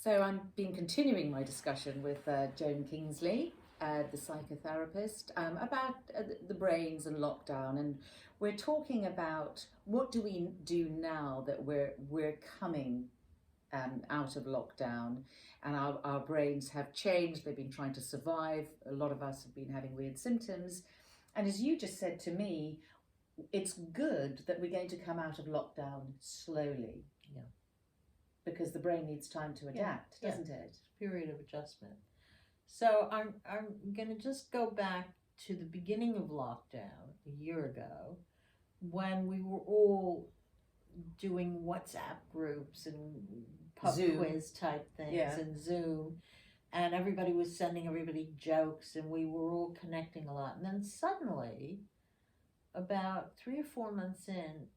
So I've been continuing my discussion with Joan Kingsley, the psychotherapist, about the brains and lockdown, and we're talking about what do we do now that we're coming out of lockdown, and our brains have changed. They've been trying to survive. A lot of us have been having weird symptoms, and as you just said to me, it's good that we're going to come out of lockdown slowly. Yeah. Because the brain needs time to adapt, doesn't it? Period of adjustment. So I'm going to just go back to the beginning of lockdown a year ago, when we were all doing WhatsApp groups and pub Zoom. quiz type things and Zoom, and everybody was sending everybody jokes, and we were all connecting a lot. And then suddenly, about 3 or 4 months in,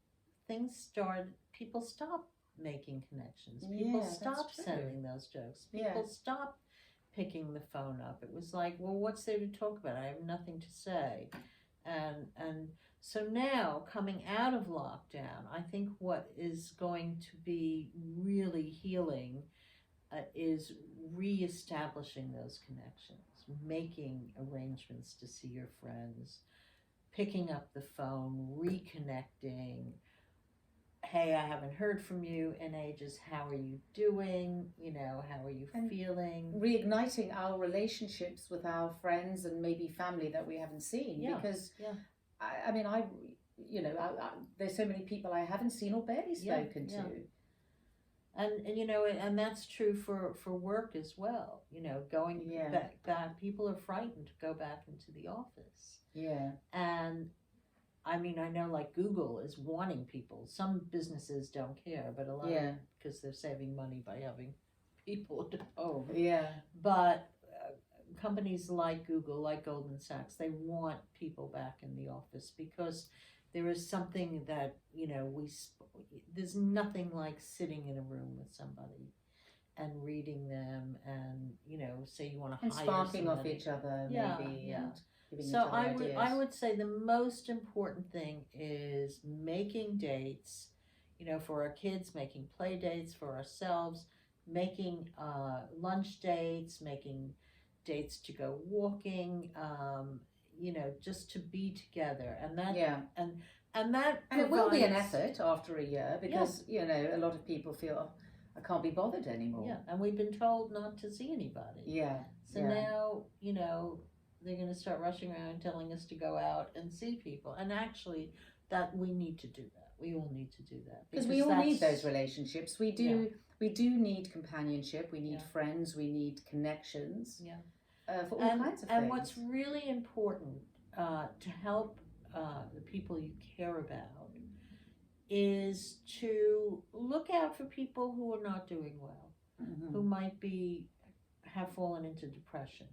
people stopped making connections. People stopped sending those jokes. People stopped picking the phone up. It was like, well, what's there to talk about? I have nothing to say. And so now, coming out of lockdown, I think what is going to be really healing is reestablishing those connections, making arrangements to see your friends, picking up the phone, reconnecting. Hey, I haven't heard from you in ages. How are you doing? How are you feeling? Reigniting our relationships with our friends and maybe family that we haven't seen. Because, I mean, there's so many people I haven't seen or barely spoken to. And that's true for work as well. Going back, people are frightened to go back into the office. Yeah. And I mean, I know like Google is wanting people. Some businesses don't care, but a lot of, because they're saving money by having people at home. Yeah. But companies like Google, like Goldman Sachs, they want people back in the office, because there is something that, there's nothing like sitting in a room with somebody and reading them and, say you want to hire somebody. And sparking off each other, maybe. Yeah. And so I would say the most important thing is making dates, for our kids, making play dates for ourselves, making lunch dates, making dates to go walking, just to be together. And that and that and it will be an effort after a year, because a lot of people feel, I can't be bothered anymore. Yeah, and we've been told not to see anybody. Yeah. So now, they're going to start rushing around telling us to go out and see people. And actually, that we need to do that. We all need to do that. Because we all need those relationships. We do need companionship. We need friends. We need connections. Yeah. For all kinds of things. And what's really important to help the people you care about is to look out for people who are not doing well, who might have fallen into depression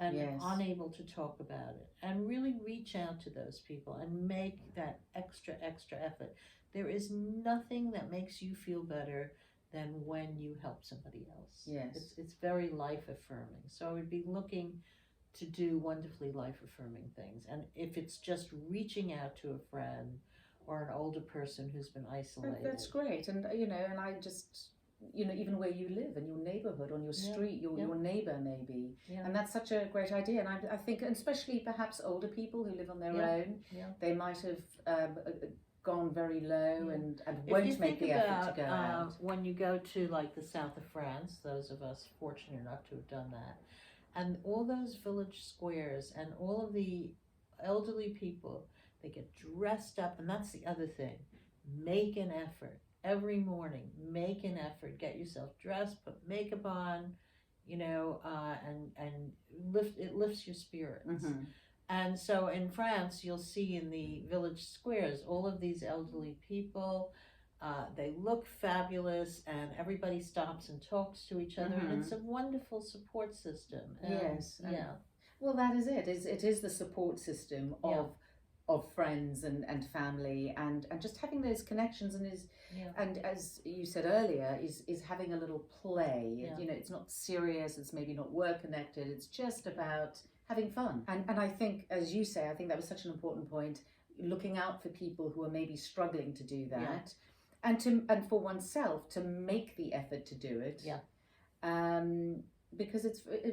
and unable to talk about it, and really reach out to those people and make that extra effort. There is nothing that makes you feel better than when you help somebody else. Yes. It's very life affirming. So I would be looking to do wonderfully life affirming things. And if it's just reaching out to a friend or an older person who's been isolated. That's great. And, and I just, even where you live, in your neighborhood, on your street, your neighbor maybe. Yeah. And that's such a great idea. And I think, and especially perhaps older people who live on their own, they might have gone very low and won't make the effort to go out. When you go to like the south of France, those of us fortunate enough to have done that, and all those village squares and all of the elderly people, they get dressed up. And that's the other thing. Make an effort. Every morning, make an effort. Get yourself dressed, put makeup on, and lifts your spirits. Mm-hmm. And so in France, you'll see in the village squares, all of these elderly people, they look fabulous, and everybody stops and talks to each other. And it's a wonderful support system. Well, that is it. It is the support system of friends and family, and just having those connections, and as you said earlier, is having a little play. It's not serious, it's maybe not work connected, it's just about having fun. And I think, as you say, I think that was such an important point, looking out for people who are maybe struggling to do that, and for oneself to make the effort to do it. Because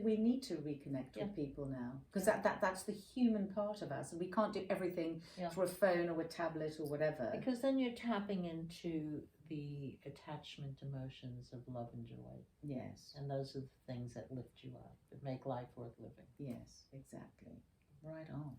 we need to reconnect with people now, because that's the human part of us, and we can't do everything through a phone or a tablet or whatever. Because then you're tapping into the attachment emotions of love and joy. Yes. And those are the things that lift you up, that make life worth living. Yes, exactly. Right on.